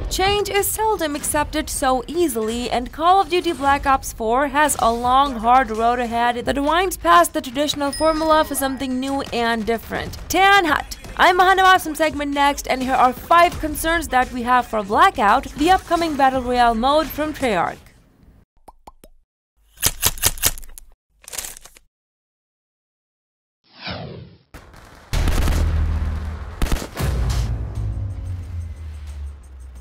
Change is seldom accepted so easily, and Call of Duty Black Ops 4 has a long, hard road ahead that winds past the traditional formula for something new and different. Tan Hut. I'm Mahanawaz from SegmentNext, and here are 5 concerns that we have for Blackout, the upcoming Battle Royale mode from Treyarch.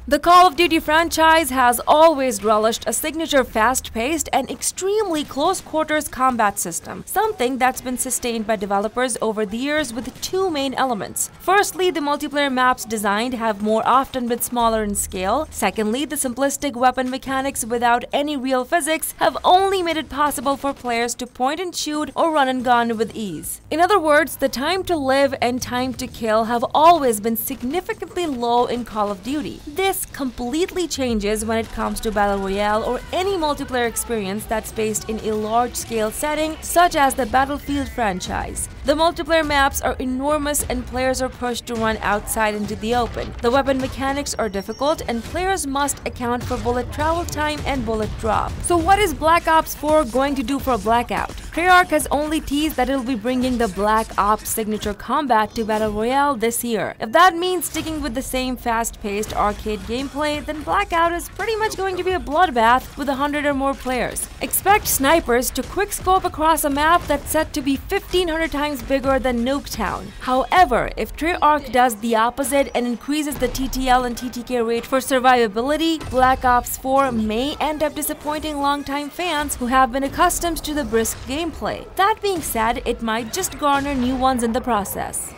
The Call of Duty franchise has always relished a signature fast-paced and extremely close-quarters combat system, something that's been sustained by developers over the years with 2 main elements. Firstly, the multiplayer maps designed have more often been smaller in scale. Secondly, the simplistic weapon mechanics without any real physics have only made it possible for players to point and shoot or run and gun with ease. In other words, the time to live and time to kill have always been significantly low in Call of Duty. This completely changes when it comes to Battle Royale or any multiplayer experience that's based in a large-scale setting such as the Battlefield franchise. The multiplayer maps are enormous and players are pushed to run outside into the open. The weapon mechanics are difficult and players must account for bullet travel time and bullet drop. So what is Black Ops 4 going to do for Blackout? Treyarch has only teased that it'll be bringing the Black Ops signature combat to Battle Royale this year. If that means sticking with the same fast-paced arcade gameplay, then Blackout is pretty much going to be a bloodbath with 100 or more players. Expect snipers to quickscope across a map that's set to be 1,500 times bigger than Nuketown. However, if Treyarch does the opposite and increases the TTL and TTK rate for survivability, Black Ops 4 may end up disappointing longtime fans who have been accustomed to the brisk gameplay. That being said, it might just garner new ones in the process.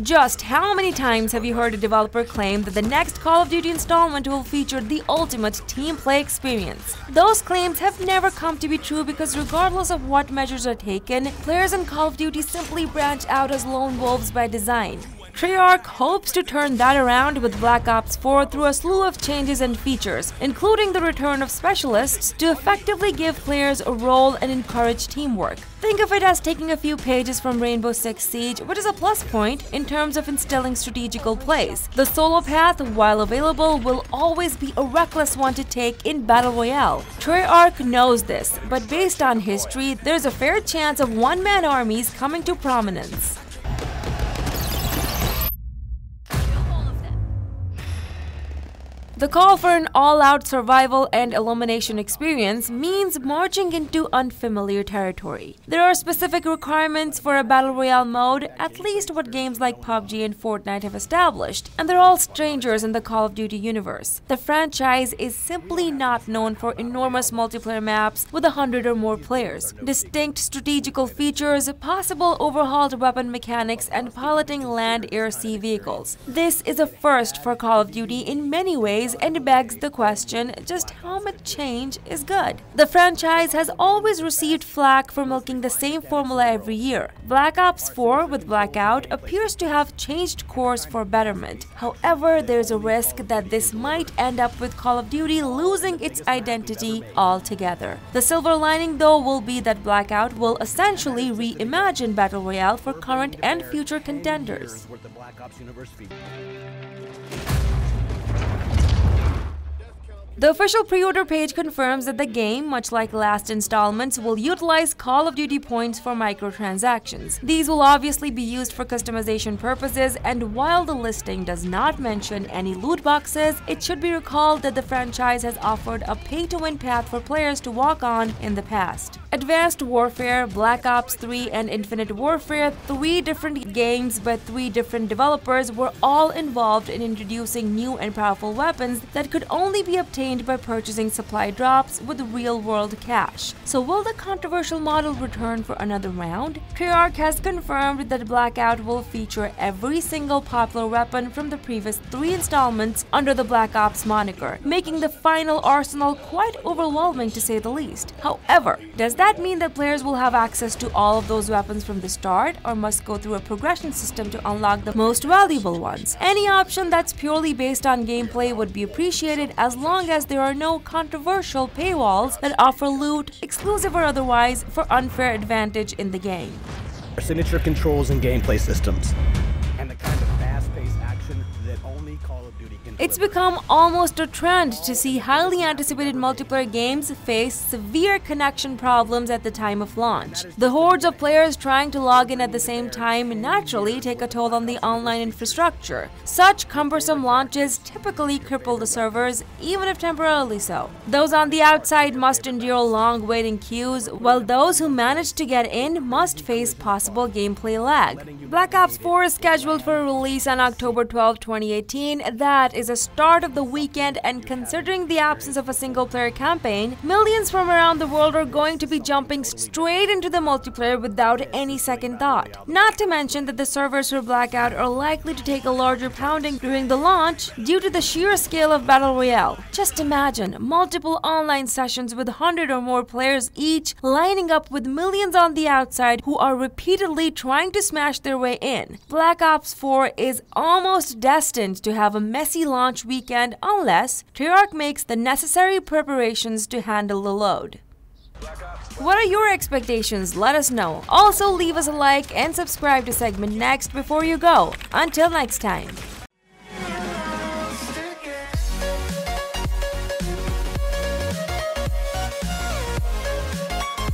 Just how many times have you heard a developer claim that the next Call of Duty installment will feature the ultimate team play experience? Those claims have never come to be true because regardless of what measures are taken, players in Call of Duty simply branch out as lone wolves by design. Treyarch hopes to turn that around with Black Ops 4 through a slew of changes and features, including the return of specialists to effectively give players a role and encourage teamwork. Think of it as taking a few pages from Rainbow Six Siege, which is a plus point in terms of instilling strategical plays. The solo path, while available, will always be a reckless one to take in Battle Royale. Treyarch knows this, but based on history, there's a fair chance of one-man armies coming to prominence. The call for an all-out survival and elimination experience means marching into unfamiliar territory. There are specific requirements for a Battle Royale mode, at least what games like PUBG and Fortnite have established, and they're all strangers in the Call of Duty universe. The franchise is simply not known for enormous multiplayer maps with 100 or more players, distinct strategical features, possible overhauled weapon mechanics, and piloting land, air, sea vehicles. This is a first for Call of Duty in many ways, and begs the question, just how much change is good? The franchise has always received flack for milking the same formula every year. Black Ops 4 with Blackout appears to have changed course for betterment. However, there's a risk that this might end up with Call of Duty losing its identity altogether. The silver lining, though, will be that Blackout will essentially reimagine Battle Royale for current and future contenders. The official pre-order page confirms that the game, much like last installments, will utilize Call of Duty points for microtransactions. These will obviously be used for customization purposes, and while the listing does not mention any loot boxes, it should be recalled that the franchise has offered a pay-to-win path for players to walk on in the past. Advanced Warfare, Black Ops 3, and Infinite Warfare, 3 different games by 3 different developers, were all involved in introducing new and powerful weapons that could only be obtained by purchasing supply drops with real-world cash. So will the controversial model return for another round? Treyarch has confirmed that Blackout will feature every single popular weapon from the previous 3 installments under the Black Ops moniker, making the final arsenal quite overwhelming to say the least. However, does that mean that players will have access to all of those weapons from the start, or must go through a progression system to unlock the most valuable ones? Any option that's purely based on gameplay would be appreciated as long as there are no controversial paywalls that offer loot, exclusive or otherwise, for unfair advantage in the game. signature controls and gameplay systems, and the kind of fast-paced action that only Call of Duty can It's deliver. become almost a trend to see highly anticipated multiplayer games face severe connection problems at the time of launch. The hordes of players trying to log in at the same time naturally take a toll on the online infrastructure. Such cumbersome launches typically cripple the servers, even if temporarily so. Those on the outside must endure long waiting queues, while those who manage to get in must face possible gameplay lag. Black Ops 4 is scheduled for release on October 12, 2018. That is a start of the weekend, and considering the absence of a single-player campaign, millions from around the world are going to be jumping straight into the multiplayer without any second thought. Not to mention that the servers for Blackout are likely to take a larger pounding during the launch due to the sheer scale of Battle Royale. Just imagine multiple online sessions with 100 or more players each lining up with millions on the outside who are repeatedly trying to smash their way in. Black Ops 4 is almost destined to have a messy launch weekend unless Treyarch makes the necessary preparations to handle the load. What are your expectations? Let us know. Also, leave us a like and subscribe to SegmentNext before you go. Until next time.